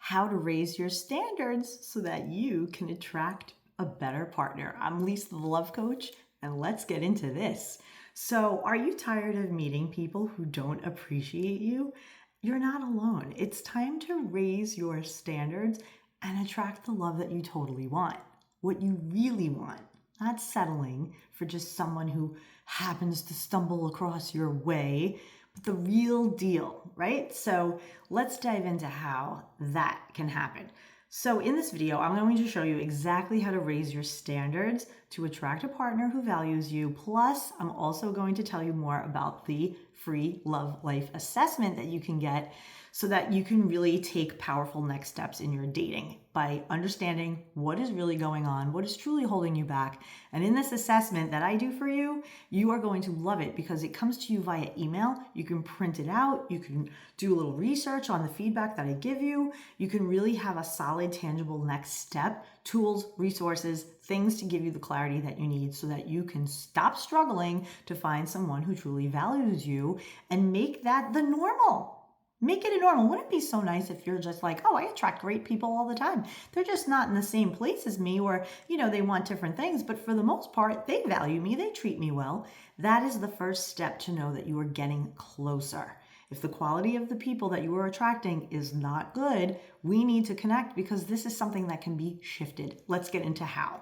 how to raise your standards so that you can attract a better partner. I'm Lisa, the love coach, and let's get into this. So, are you tired of meeting people who don't appreciate you? You're not alone. It's time to raise your standards and attract the love that you totally want, what you really want, not settling for just someone who happens to stumble across your way, but the real deal, right? So let's dive into how that can happen. So in this video, I'm going to show you exactly how to raise your standards to attract a partner who values you. Plus, I'm also going to tell you more about the free love life assessment that you can get so that you can really take powerful next steps in your dating by understanding what is really going on, what is truly holding you back. And in this assessment that I do for you, you are going to love it because it comes to you via email. You can print it out. You can do a little research on the feedback that I give you. You can really have a solid, tangible next step, tools, resources, things to give you the clarity that you need so that you can stop struggling to find someone who truly values you and make that the normal. Make it a normal. Wouldn't it be so nice if you're just like, oh, I attract great people all the time. They're just not in the same place as me, or, they want different things. But for the most part, they value me. They treat me well. That is the first step to know that you are getting closer. If the quality of the people that you are attracting is not good, we need to connect because this is something that can be shifted. Let's get into how.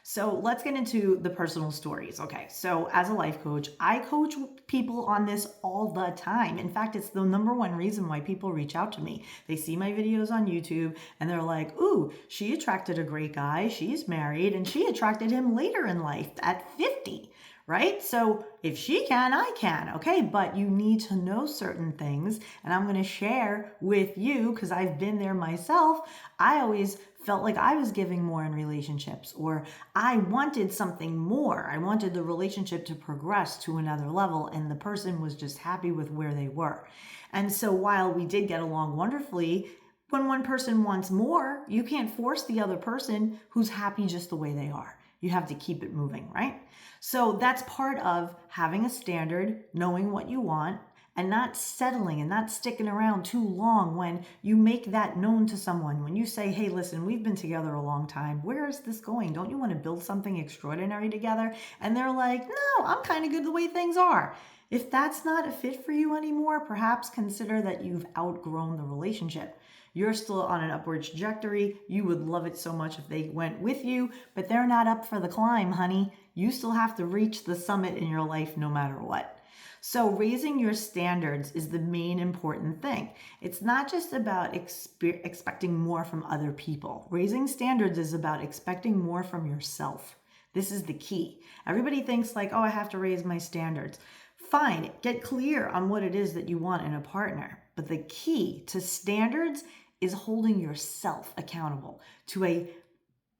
So let's get into the personal stories. Okay, so as a life coach, I coach people on this all the time. In fact, it's the number one reason why people reach out to me. They see my videos on YouTube and they're like, ooh, she attracted a great guy, she's married, and she attracted him later in life at 50. Right? So if she can, I can. Okay. But you need to know certain things. And I'm going to share with you because I've been there myself. I always felt like I was giving more in relationships, or I wanted something more. I wanted the relationship to progress to another level, and the person was just happy with where they were. And so while we did get along wonderfully, when one person wants more, you can't force the other person who's happy just the way they are. You have to keep it moving, right? So that's part of having a standard, knowing what you want, and not settling and not sticking around too long when you make that known to someone. When you say, hey, listen, we've been together a long time. Where is this going? Don't you want to build something extraordinary together? And they're like, no, I'm kind of good the way things are. If that's not a fit for you anymore, perhaps consider that you've outgrown the relationship. You're still on an upward trajectory. You would love it so much if they went with you, but they're not up for the climb, honey. You still have to reach the summit in your life no matter what. So raising your standards is the main important thing. It's not just about expecting more from other people. Raising standards is about expecting more from yourself. This is the key. Everybody thinks like, oh, I have to raise my standards. Fine, get clear on what it is that you want in a partner. But the key to standards is holding yourself accountable to a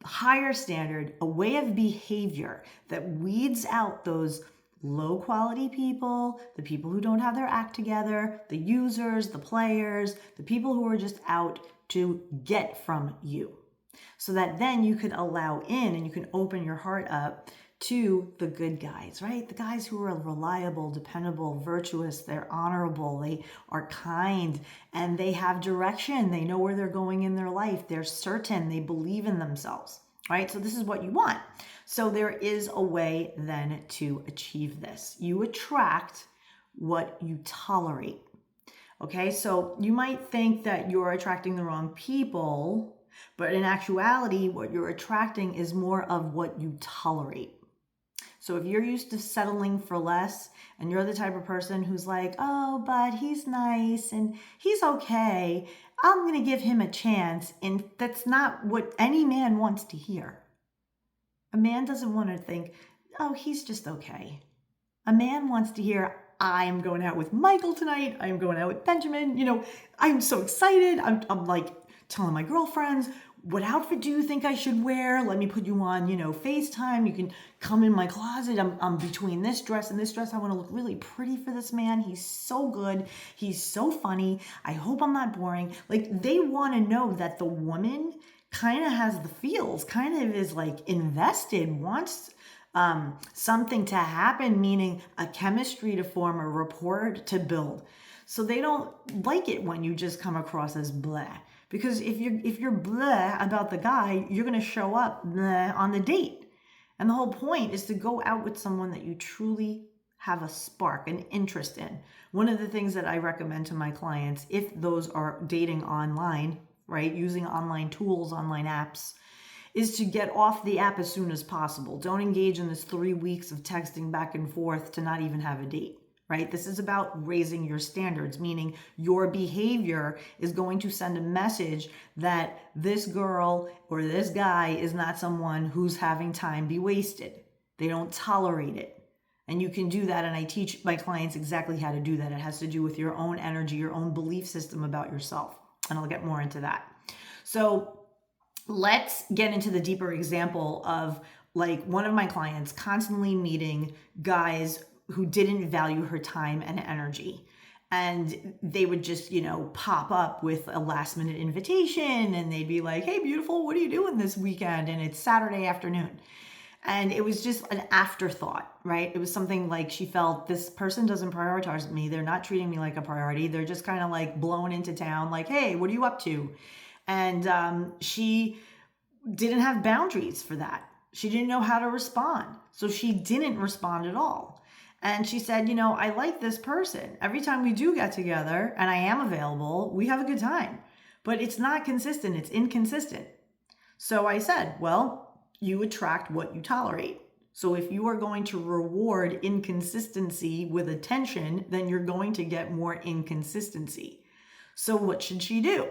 higher standard, a way of behavior that weeds out those low quality people, the people who don't have their act together, the users, the players, the people who are just out to get from you. So that then you can allow in and you can open your heart up to the good guys, right? The guys who are reliable, dependable, virtuous, they're honorable, they are kind, and they have direction. They know where they're going in their life. They're certain, they believe in themselves, right? So this is what you want. So there is a way then to achieve this. You attract what you tolerate. Okay, so you might think that you're attracting the wrong people, but in actuality, what you're attracting is more of what you tolerate. So if you're used to settling for less and you're the type of person who's like, oh, but he's nice and he's okay, I'm going to give him a chance. And that's not what any man wants to hear. A man doesn't want to think, oh, he's just okay. A man wants to hear, I'm going out with Michael tonight. I'm going out with Benjamin. I'm so excited. I'm like telling my girlfriends, what outfit do you think I should wear? Let me put you on, FaceTime. You can come in my closet. I'm between this dress and this dress. I want to look really pretty for this man. He's so good. He's so funny. I hope I'm not boring. Like, they want to know that the woman kind of has the feels, kind of is like invested, wants something to happen, meaning a chemistry to form, a rapport to build. So they don't like it when you just come across as blah. Because if you're blah about the guy, you're going to show up blah on the date. And the whole point is to go out with someone that you truly have a spark, an interest in. One of the things that I recommend to my clients, if those are dating online, right, using online tools, online apps, is to get off the app as soon as possible. Don't engage in this 3 weeks of texting back and forth to not even have a date, right? This is about raising your standards, meaning your behavior is going to send a message that this girl or this guy is not someone who's having time be wasted. They don't tolerate it. And you can do that, and I teach my clients exactly how to do that. It has to do with your own energy, your own belief system about yourself. And I'll get more into that. So let's get into the deeper example of like one of my clients constantly meeting guys who didn't value her time and energy. And they would just, pop up with a last minute invitation, and they'd be like, hey, beautiful, what are you doing this weekend? And it's Saturday afternoon. And it was just an afterthought, right? It was something like she felt this person doesn't prioritize me. They're not treating me like a priority. They're just kind of like blowing into town like, hey, what are you up to? And she didn't have boundaries for that. She didn't know how to respond. So she didn't respond at all. And she said, I like this person. Every time we do get together and I am available, we have a good time. But it's not consistent. It's inconsistent. So I said, well, you attract what you tolerate. So if you are going to reward inconsistency with attention, then you're going to get more inconsistency. So what should she do?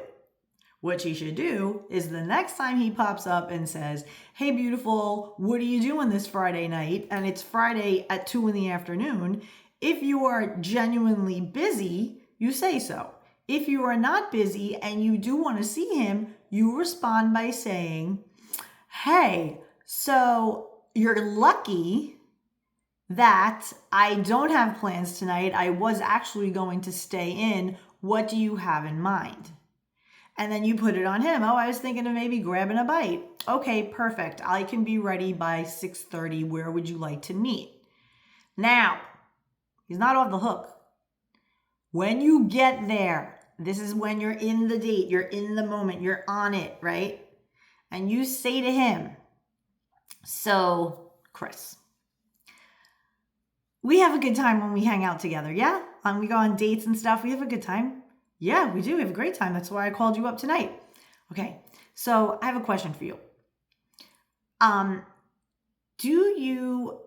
What she should do is the next time he pops up and says, hey, beautiful, what are you doing this Friday night? And it's Friday at 2 p.m. If you are genuinely busy, you say so. If you are not busy and you do want to see him, you respond by saying, hey, so you're lucky that I don't have plans tonight. I was actually going to stay in. What do you have in mind? And then you put it on him. Oh, I was thinking of maybe grabbing a bite. Okay, perfect. I can be ready by 6:30. Where would you like to meet? Now, he's not off the hook. When you get there, this is when you're in the date, you're in the moment, you're on it, right? And you say to him, so, Chris, we have a good time when we hang out together, yeah? And we go on dates and stuff. We have a good time. Yeah, we do. We have a great time. That's why I called you up tonight. Okay, so I have a question for you. Do you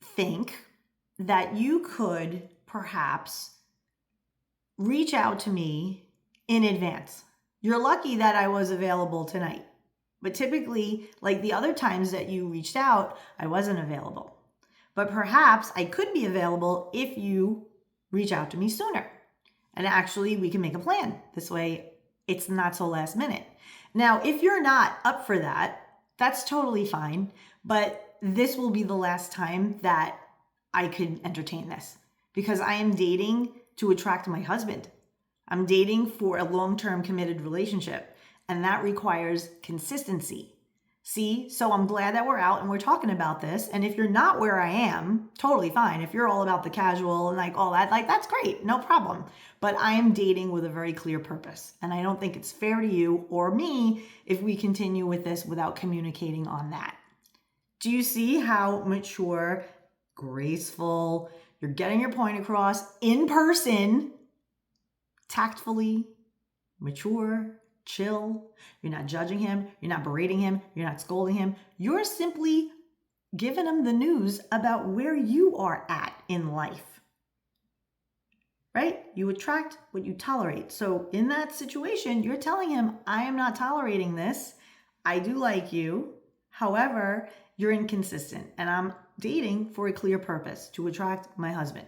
think that you could perhaps reach out to me in advance? You're lucky that I was available tonight. But typically, like the other times that you reached out, I wasn't available. But perhaps I could be available if you reach out to me sooner. And actually, we can make a plan. This way, it's not so last minute. Now, if you're not up for that, that's totally fine. But this will be the last time that I could entertain this. Because I am dating to attract my husband. I'm dating for a long-term committed relationship. And that requires consistency. See, so I'm glad that we're out and we're talking about this. And if you're not where I am, totally fine. If you're all about the casual and like all that, like that's great, no problem. But I am dating with a very clear purpose. And I don't think it's fair to you or me if we continue with this without communicating on that. Do you see how mature, graceful, you're getting your point across in person, tactfully, mature, chill. You're not judging him. You're not berating him. You're not scolding him. You're simply giving him the news about where you are at in life, right? You attract what you tolerate. So in that situation, you're telling him, I am not tolerating this. I do like you. However, you're inconsistent and I'm dating for a clear purpose to attract my husband.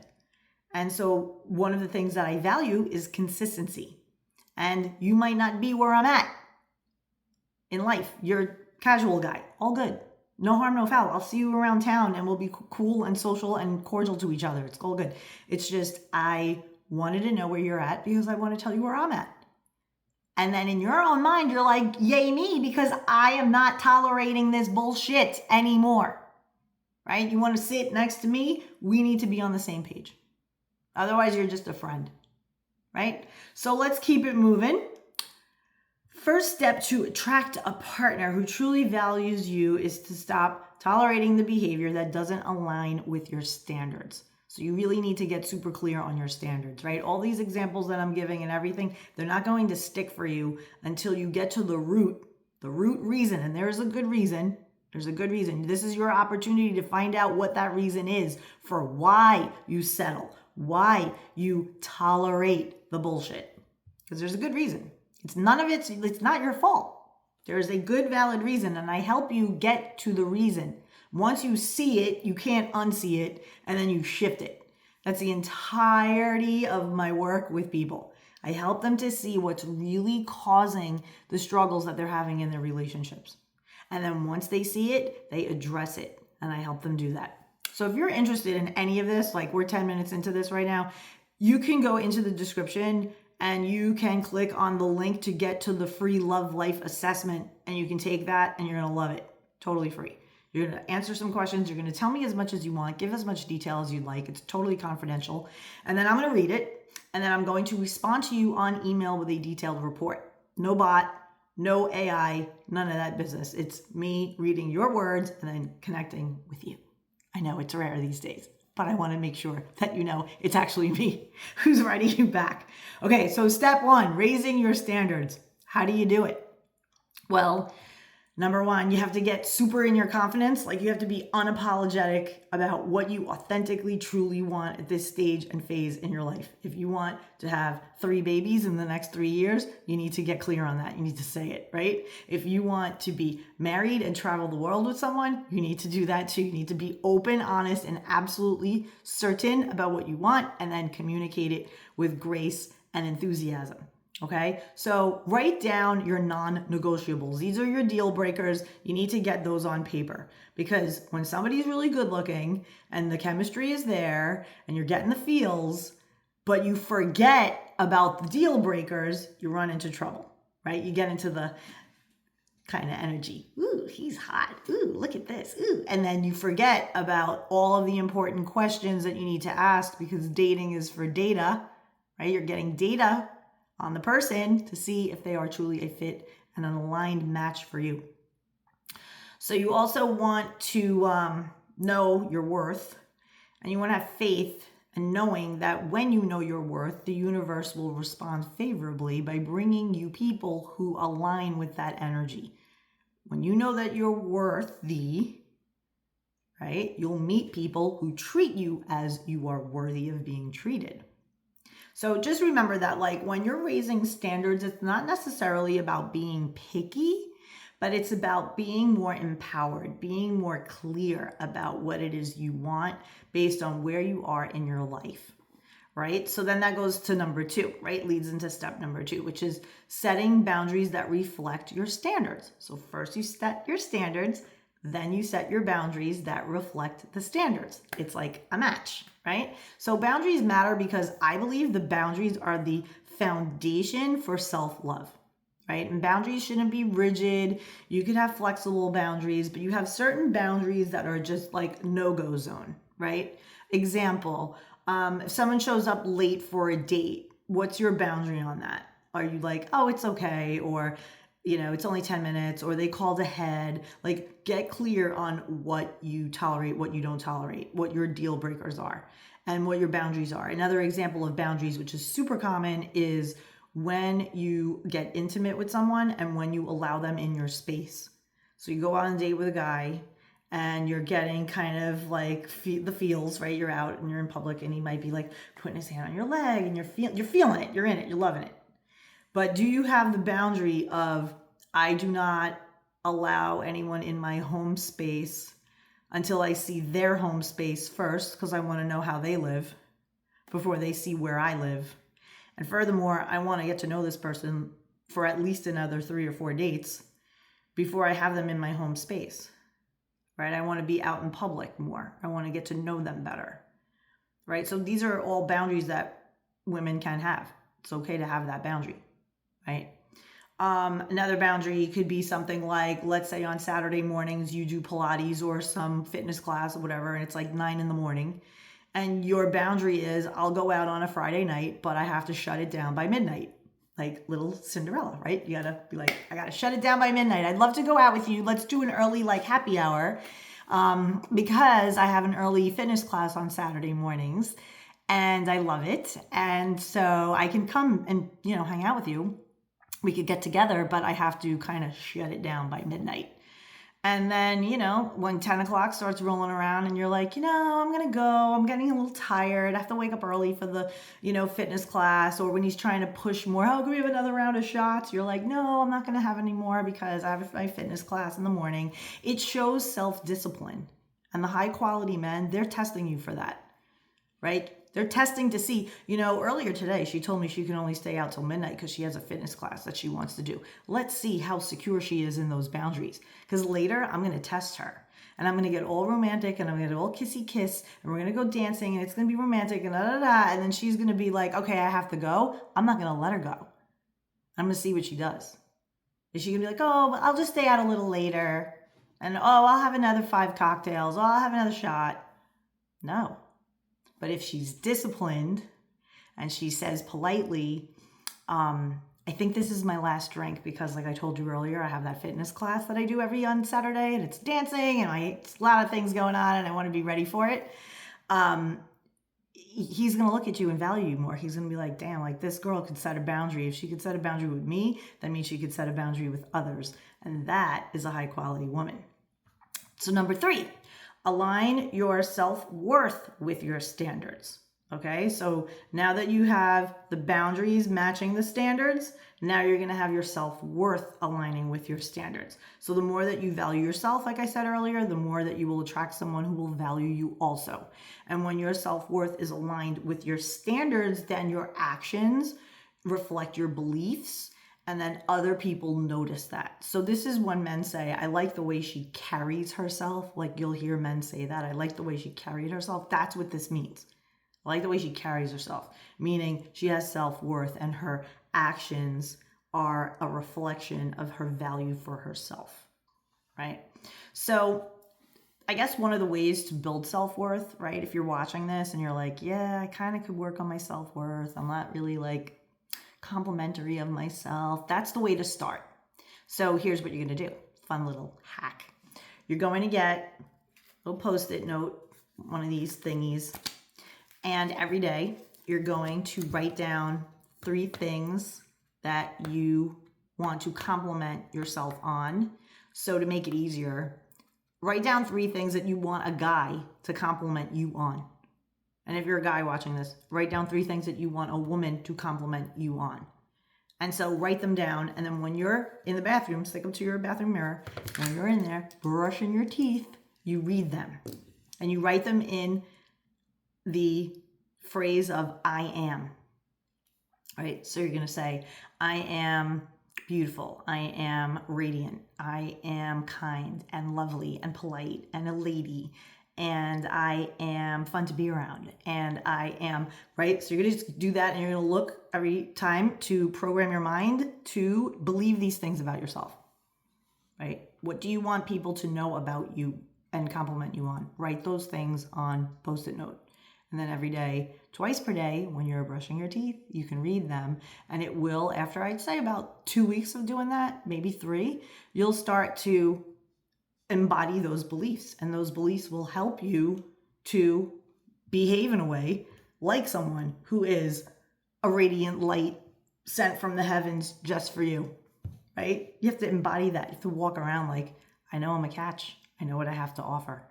And so one of the things that I value is consistency. And you might not be where I'm at in life. You're a casual guy. All good. No harm, no foul. I'll see you around town and we'll be cool and social and cordial to each other. It's all good. It's just I wanted to know where you're at because I want to tell you where I'm at. And then in your own mind, you're like, yay me, because I am not tolerating this bullshit anymore. Right? You want to sit next to me? We need to be on the same page. Otherwise, you're just a friend. right? So let's keep it moving. First step to attract a partner who truly values you is to stop tolerating the behavior that doesn't align with your standards. So you really need to get super clear on your standards, right? All these examples that I'm giving and everything, they're not going to stick for you until you get to the root reason. And there's a good reason. There's a good reason. This is your opportunity to find out what that reason is for why you settle, why you tolerate the bullshit. Because there's a good reason. It's not your fault. There's a good, valid reason, and I help you get to the reason. Once you see it, you can't unsee it, and then you shift it. That's the entirety of my work with people. I help them to see what's really causing the struggles that they're having in their relationships. And then once they see it, they address it, and I help them do that. So if you're interested in any of this, like we're 10 minutes into this right now, you can go into the description and you can click on the link to get to the free Love Life assessment, and you can take that and you're going to love it. Totally free. You're going to answer some questions. You're going to tell me as much as you want, give as much detail as you'd like. It's totally confidential. And then I'm going to read it, and then I'm going to respond to you on email with a detailed report. No bot, no AI, none of that business. It's me reading your words and then connecting with you. I know it's rare these days, but I want to make sure that you know it's actually me who's writing you back. Okay, so step 1, raising your standards. How do you do it? Well, number 1, you have to get super in your confidence. Like, you have to be unapologetic about what you authentically, truly want at this stage and phase in your life. If you want to have 3 babies in the next 3 years, you need to get clear on that. You need to say it, right? If you want to be married and travel the world with someone, you need to do that too. You need to be open, honest, and absolutely certain about what you want, and then communicate it with grace and enthusiasm. Okay, so write down your non-negotiables. These are your deal breakers. You need to get those on paper, because when somebody's really good looking and the chemistry is there and you're getting the feels, but you forget about the deal breakers, you run into trouble, right? You get into the kind of energy. Ooh, he's hot. Ooh, look at this. Ooh. And then you forget about all of the important questions that you need to ask, because dating is for data, right? You're getting data on the person to see if they are truly a fit and an aligned match for you. So you also want to know your worth, and you want to have faith and knowing that when you know your worth, the universe will respond favorably by bringing you people who align with that energy. When you know that you're worthy, right, you'll meet people who treat you as you are worthy of being treated. So just remember that, like, when you're raising standards, it's not necessarily about being picky, but it's about being more empowered, being more clear about what it is you want based on where you are in your life, right? So then that goes to number 2, right? Leads into step number 2, which is setting boundaries that reflect your standards. So first you set your standards, then you set your boundaries that reflect the standards. It's like a match, right? So boundaries matter because I believe the boundaries are the foundation for self-love, right? And boundaries shouldn't be rigid. You could have flexible boundaries, but you have certain boundaries that are just like no-go zone, right? Example, if someone shows up late for a date, what's your boundary on that? Are you like, oh, it's okay, or it's only 10 minutes, or they called ahead? Like, get clear on what you tolerate, what you don't tolerate, what your deal breakers are, and what your boundaries are. Another example of boundaries, which is super common, is when you get intimate with someone and when you allow them in your space. So you go on a date with a guy and you're getting kind of like the feels, right? You're out and you're in public and he might be like putting his hand on your leg and you're feeling it, you're in it, you're loving it. But do you have the boundary of, I do not allow anyone in my home space until I see their home space first, because I want to know how they live before they see where I live. And furthermore, I want to get to know this person for at least another 3 or 4 dates before I have them in my home space, right? I want to be out in public more. I want to get to know them better, right? So these are all boundaries that women can have. It's okay to have that boundary, right? Another boundary could be something like, let's say on Saturday mornings you do Pilates or some fitness class or whatever, and it's like 9 in the morning, And your boundary is, I'll go out on a Friday night, but I have to shut it down by midnight. Like little Cinderella, right? You gotta be like, I gotta shut it down by midnight. I'd love to go out with you. Let's do an early like happy hour, because I have an early fitness class on Saturday mornings and I love it. And so I can come and, hang out with you. We could get together, but I have to kind of shut it down by midnight. And then, when 10 o'clock starts rolling around and you're like, I'm going to go, I'm getting a little tired. I have to wake up early for the, fitness class. Or when he's trying to push more, oh, can we have another round of shots? You're like, no, I'm not going to have any more because I have my fitness class in the morning. It shows self-discipline. And the high quality men, they're testing you for that, right? They're testing to see, earlier today, she told me she can only stay out till midnight because she has a fitness class that she wants to do. Let's see how secure she is in those boundaries. Because later I'm going to test her and I'm going to get all romantic and I'm going to all kissy kiss and we're going to go dancing and it's going to be romantic and and then she's going to be like, okay, I have to go. I'm not going to let her go. I'm going to see what she does. Is she going to be like, oh, I'll just stay out a little later and I'll have another 5 cocktails. Oh, I'll have another shot. No. But if she's disciplined and she says politely, I think this is my last drink because like I told you earlier, I have that fitness class that I do on Saturday and it's dancing and it's a lot of things going on and I want to be ready for it. He's going to look at you and value you more. He's going to be like, damn, like this girl could set a boundary. If she could set a boundary with me, that means she could set a boundary with others. And that is a high quality woman. So number 3. Align your self-worth with your standards. Okay, so now that you have the boundaries matching the standards, now you're going to have your self-worth aligning with your standards. So the more that you value yourself, like I said earlier, the more that you will attract someone who will value you also. And when your self-worth is aligned with your standards, then your actions reflect your beliefs. And then other people notice that. So this is when men say, I like the way she carries herself. Like you'll hear men say that. I like the way she carried herself. That's what this means. I like the way she carries herself, meaning she has self-worth and her actions are a reflection of her value for herself, right? So I guess one of the ways to build self-worth, right? If you're watching this and you're like, yeah, I kind of could work on my self-worth. I'm not really like complimentary of myself. That's the way to start. So here's what you're going to do. Fun little hack. You're going to get a little Post-it note, one of these thingies, and every day you're going to write down 3 things that you want to compliment yourself on. So to make it easier, write down 3 things that you want a guy to compliment you on. And if you're a guy watching this, write down 3 things that you want a woman to compliment you on. And so write them down. And then when you're in the bathroom, stick them to your bathroom mirror. When you're in there brushing your teeth, you read them. And you write them in the phrase of I am. All right, so you're going to say, I am beautiful. I am radiant. I am kind and lovely and polite and a lady. And I am fun to be around, and I am, right? So you're going to just do that, and you're going to look every time to program your mind to believe these things about yourself, right? What do you want people to know about you and compliment you on? Write those things on Post-it note. And then every day, twice per day, when you're brushing your teeth, you can read them. And it will, after I'd say about 2 weeks of doing that, maybe 3, you'll start to embody those beliefs, and those beliefs will help you to behave in a way like someone who is a radiant light sent from the heavens just for you, right? You have to embody that. You have to walk around like, I know I'm a catch. I know what I have to offer,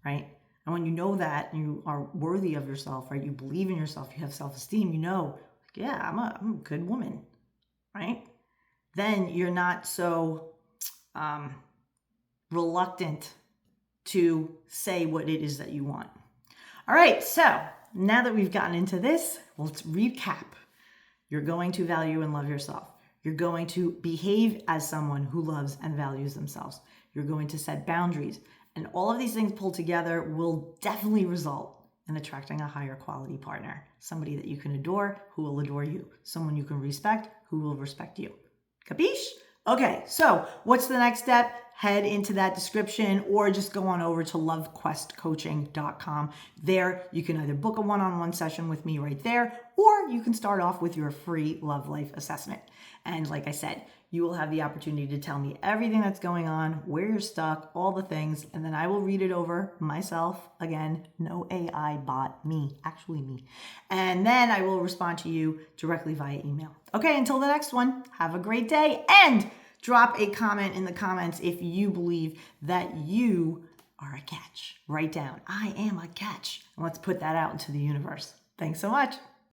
right? And when you know that you are worthy of yourself, right? You believe in yourself, you have self-esteem, you know, yeah, I'm a good woman, right? Then you're not so reluctant to say what it is that you want. All right, so now that we've gotten into this, let's recap. You're going to value and love yourself. You're going to behave as someone who loves and values themselves. You're going to set boundaries. And all of these things pulled together will definitely result in attracting a higher quality partner. Somebody that you can adore, who will adore you. Someone you can respect, who will respect you. Capiche? Okay, so what's the next step? head into that description or just go on over to lovequestcoaching.com. There, you can either book a one-on-one session with me right there, or you can start off with your free love life assessment. And like I said, you will have the opportunity to tell me everything that's going on, where you're stuck, all the things, and then I will read it over myself. Again, no AI bot, me, actually me. And then I will respond to you directly via email. Okay, until the next one, have a great day, and drop a comment in the comments if you believe that you are a catch. Write down, I am a catch. And let's put that out into the universe. Thanks so much.